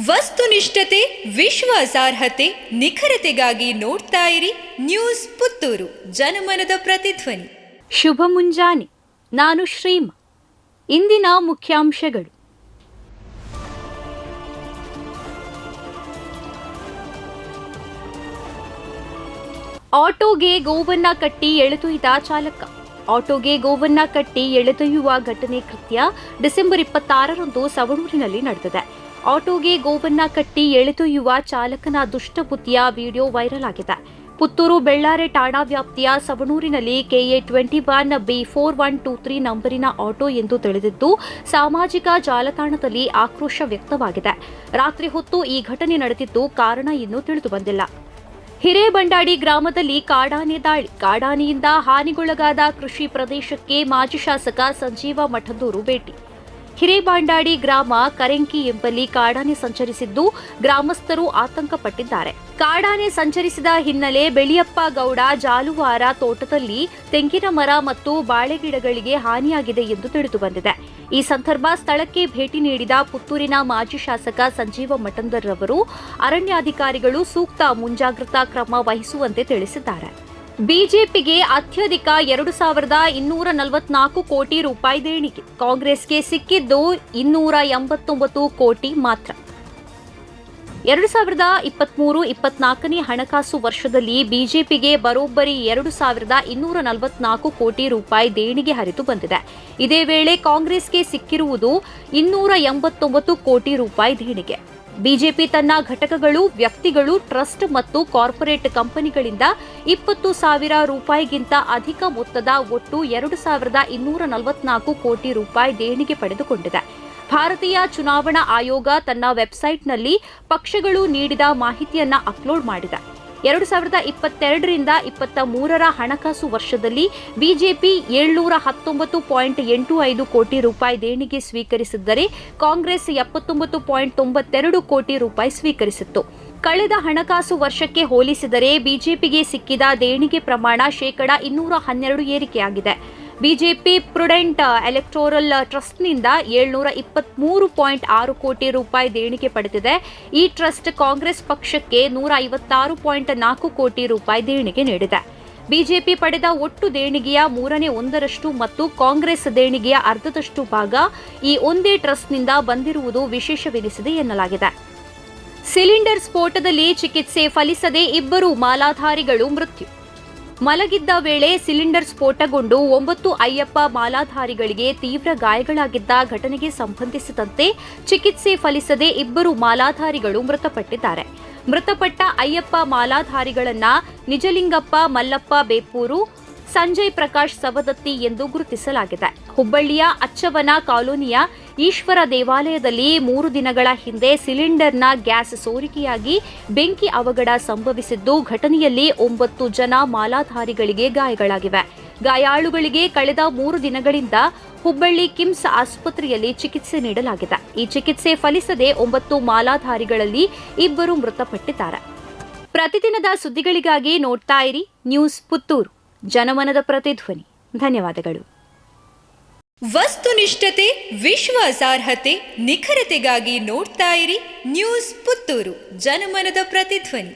ವಸ್ತುನಿಷ್ಠತೆ, ವಿಶ್ವಾಸಾರ್ಹತೆ, ನಿಖರತೆಗಾಗಿ ನೋಡ್ತಾ ಇರಿ ನ್ಯೂಸ್ ಪುತ್ತೂರು, ಜನಮನದ ಪ್ರತಿಧ್ವನಿ. ಶುಭ ಮುಂಜಾನೆ. ನಾನು ಶ್ರೀಮಾ. ಇಂದಿನ ಮುಖ್ಯಾಂಶಗಳು. ಆಟೋಗೆ ಗೋವನ್ನ ಕಟ್ಟಿ ಎಳೆದೊಯ್ದ ಚಾಲಕ. ಆಟೋಗೆ ಗೋವನ್ನ ಕಟ್ಟಿ ಎಳೆದೊಯ್ಯುವ ಘಟನೆ ಕೃತ್ಯ ಡಿಸೆಂಬರ್ 26ರಂದು ಸವಣೂರಿನಲ್ಲಿ ನಡೆದಿದೆ. ಆಟೋಗೆ ಗೋವನ್ನ ಕಟ್ಟಿ ಎಳೆದೊಯ್ಯುವ ಚಾಲಕನ ದುಷ್ಟಬುದ್ಧಿಯ ವಿಡಿಯೋ ವೈರಲ್ ಆಗಿದೆ. ಪುತ್ತೂರು ಬೆಳ್ಳಾರೆ ಠಾಣಾ ವ್ಯಾಪ್ತಿಯ ಸವಣೂರಿನಲ್ಲಿ KA 21B4123 ನಂಬರಿನ ಆಟೋ ಎಂದು ತಿಳಿದಿದ್ದು ಸಾಮಾಜಿಕ ಜಾಲತಾಣದಲ್ಲಿ ಆಕ್ರೋಶ ವ್ಯಕ್ತವಾಗಿದೆ. ರಾತ್ರಿ ಹೊತ್ತು ಈ ಘಟನೆ ನಡೆದಿದ್ದು ಕಾರಣ ಇನ್ನೂ ತಿಳಿದುಬಂದಿಲ್ಲ. ಹಿರೇಬಂಡಾಡಿ ಗ್ರಾಮದಲ್ಲಿ ಕಾಡಾನೆ ದಾಳಿ. ಕಾಡಾನೆಯಿಂದ ಹಾನಿಗೊಳಗಾದ ಕೃಷಿ ಪ್ರದೇಶಕ್ಕೆ ಮಾಜಿ ಶಾಸಕ ಸಂಜೀವ ಮಠಂದೂರು ಭೇಟಿ. ಹಿರೇಬಾಂಡಾಡಿ ಗ್ರಾಮ ಕರೆಂಕಿ ಎಂಬಲ್ಲಿ ಕಾಡಾನೆ ಸಂಚರಿಸಿದ್ದು ಗ್ರಾಮಸ್ಥರು ಆತಂಕಪಟ್ಟಿದ್ದಾರೆ. ಕಾಡಾನೆ ಸಂಚರಿಸಿದ ಹಿನ್ನೆಲೆ ಬೆಳಿಯಪ್ಪ ಗೌಡ ಜಾಲುವಾರ ತೋಟದಲ್ಲಿ ತೆಂಗಿನ ಮರ ಮತ್ತು ಬಾಳೆಗಿಡಗಳಿಗೆ ಹಾನಿಯಾಗಿದೆ ಎಂದು ತಿಳಿದುಬಂದಿದೆ. ಈ ಸಂದರ್ಭ ಸ್ಥಳಕ್ಕೆ ಭೇಟಿ ನೀಡಿದ ಪುತ್ತೂರಿನ ಮಾಜಿ ಶಾಸಕ ಸಂಜೀವ ಮಠಂದರ್ ಅವರು ಅರಣ್ಯಾಧಿಕಾರಿಗಳು ಸೂಕ್ತ ಮುಂಜಾಗ್ರತಾ ಕ್ರಮ ವಹಿಸುವಂತೆ ತಿಳಿಸಿದ್ದಾರೆ. ಬಿಜೆಪಿಗೆ ಅತ್ಯಧಿಕ 2,244 ಕೋಟಿ ರೂಪಾಯಿ ದೇಣಿಗೆ. ಕಾಂಗ್ರೆಸ್ಗೆ ಸಿಕ್ಕಿದ್ದು 289 ಕೋಟಿ ಮಾತ್ರ. 2023-24ನೇ ಹಣಕಾಸು ವರ್ಷದಲ್ಲಿ ಬಿಜೆಪಿಗೆ ಬರೋಬ್ಬರಿ 2,244 ಕೋಟಿ ರೂಪಾಯಿ ದೇಣಿಗೆ ಹರಿದು ಬಂದಿದೆ. ಇದೇ ವೇಳೆ ಕಾಂಗ್ರೆಸ್ಗೆ ಸಿಕ್ಕಿರುವುದು 289 ಕೋಟಿ ರೂಪಾಯಿ ದೇಣಿಗೆ. ಬಿಜೆಪಿ ತನ್ನ ಘಟಕಗಳು, ವ್ಯಕ್ತಿಗಳು, ಟ್ರಸ್ಟ್ ಮತ್ತು ಕಾರ್ಪೊರೇಟ್ ಕಂಪನಿಗಳಿಂದ 20,000 ರೂಪಾಯಿಗಿಂತ ಅಧಿಕ ಮೊತ್ತದ ಒಟ್ಟು 2,244 ಕೋಟಿ ರೂಪಾಯಿ ದೇಣಿಗೆ ಪಡೆದುಕೊಂಡಿದೆ. ಭಾರತೀಯ ಚುನಾವಣಾ ಆಯೋಗ ತನ್ನ ವೆಬ್ಸೈಟ್ನಲ್ಲಿ ಪಕ್ಷಗಳು ನೀಡಿದ ಮಾಹಿತಿಯನ್ನು ಅಪ್ಲೋಡ್ ಮಾಡಿದೆ. 2022-23ರ ಹಣಕಾಸು ವರ್ಷದಲ್ಲಿ ಬಿಜೆಪಿ 719.85 ಕೋಟಿ ರೂಪಾಯಿ ದೇಣಿಗೆ ಸ್ವೀಕರಿಸಿದ್ದರೆ ಕಾಂಗ್ರೆಸ್ 79.92 ಕೋಟಿ ರೂಪಾಯಿ ಸ್ವೀಕರಿಸಿತ್ತು. ಕಳೆದ ಹಣಕಾಸು ವರ್ಷಕ್ಕೆ ಹೋಲಿಸಿದರೆ ಬಿಜೆಪಿಗೆ ಸಿಕ್ಕಿದ ದೇಣಿಗೆ ಪ್ರಮಾಣ ಶೇಕಡಾ 212 ಏರಿಕೆಯಾಗಿದೆ. ಬಿಜೆಪಿ ಪ್ರುಡೆಂಟ್ ಎಲೆಕ್ಟೋರಲ್ ಟ್ರಸ್ಟ್ನಿಂದ 723.6 ಕೋಟಿ ರೂಪಾಯಿ ದೇಣಿಗೆ ಪಡೆದಿದೆ. ಈ ಟ್ರಸ್ಟ್ ಕಾಂಗ್ರೆಸ್ ಪಕ್ಷಕ್ಕೆ 156.4 ಕೋಟಿ ರೂಪಾಯಿ ದೇಣಿಗೆ ನೀಡಿದೆ. ಬಿಜೆಪಿ ಪಡೆದ ಒಟ್ಟು ದೇಣಿಗೆಯ 1/3 ಮತ್ತು ಕಾಂಗ್ರೆಸ್ ದೇಣಿಗೆಯ ಅರ್ಧದಷ್ಟು ಭಾಗ ಈ ಒಂದೇ ಟ್ರಸ್ಟ್ನಿಂದ ಬಂದಿರುವುದು ವಿಶೇಷವೆನಿಸಿದೆ ಎನ್ನಲಾಗಿದೆ. ಸಿಲಿಂಡರ್ ಸ್ಫೋಟದಲ್ಲಿ ಚಿಕಿತ್ಸೆ ಫಲಿಸದೆ 2 ಮಾಲಾಧಾರಿಗಳು ಮೃತ್ಯು. ಮಲಗಿದ್ದ ವೇಳೆ ಸಿಲಿಂಡರ್ ಸ್ಫೋಟಗೊಂಡು 9 ಅಯ್ಯಪ್ಪ ಮಾಲಾಧಾರಿಗಳಿಗೆ ತೀವ್ರ ಗಾಯಗಳಾಗಿದ್ದ ಘಟನೆಗೆ ಸಂಬಂಧಿಸಿದಂತೆ ಚಿಕಿತ್ಸೆ ಫಲಿಸದೆ 2 ಮಾಲಾಧಾರಿಗಳು ಮೃತಪಟ್ಟಿದ್ದಾರೆ. ಮೃತಪಟ್ಟ ಅಯ್ಯಪ್ಪ ಮಾಲಾಧಾರಿಗಳನ್ನ ನಿಜಲಿಂಗಪ್ಪ ಮಲ್ಲಪ್ಪ ಬೇಪೂರು, ಸಂಜಯ್ ಪ್ರಕಾಶ್ ಸವದತ್ತಿ ಎಂದು ಗುರುತಿಸಲಾಗಿದೆ. ಹುಬ್ಬಳ್ಳಿಯ ಅಚ್ಚವನ ಕಾಲೋನಿಯ ಈಶ್ವರ ದೇವಾಲಯದಲ್ಲಿ 3 ದಿನಗಳ ಹಿಂದೆ ಸಿಲಿಂಡರ್ನ ಗ್ಯಾಸ್ ಸೋರಿಕೆಯಾಗಿ ಬೆಂಕಿ ಅವಘಡ ಸಂಭವಿಸಿದ್ದು, ಘಟನೆಯಲ್ಲಿ 9 ಜನ ಮಾಲಾಧಾರಿಗಳಿಗೆ ಗಾಯಗಳಾಗಿವೆ. ಗಾಯಾಳುಗಳಿಗೆ ಕಳೆದ 3 ದಿನಗಳಿಂದ ಹುಬ್ಬಳ್ಳಿ ಕಿಮ್ಸ್ ಆಸ್ಪತ್ರೆಯಲ್ಲಿ ಚಿಕಿತ್ಸೆ ನೀಡಲಾಗಿದೆ. ಈ ಚಿಕಿತ್ಸೆ ಫಲಿಸದೆ 9 ಮಾಲಾಧಾರಿಗಳಲ್ಲಿ 2 ಮೃತಪಟ್ಟಿದ್ದಾರೆ. ಪ್ರತಿದಿನದ ಸುದ್ದಿಗಳಿಗಾಗಿ ನೋಡ್ತಾ ಇರಿ ನ್ಯೂಸ್ ಪುತ್ತೂರು, ಜನಮನದ ಪ್ರತಿಧ್ವನಿ. ಧನ್ಯವಾದಗಳು. ವಸ್ತುನಿಷ್ಠತೆ, ವಿಶ್ವಾಸಾರ್ಹತೆ, ನಿಖರತೆಗಾಗಿ ನೋಡ್ತಾ ಇರಿ ನ್ಯೂಸ್ ಪುತ್ತೂರು, ಜನಮನದ ಪ್ರತಿಧ್ವನಿ.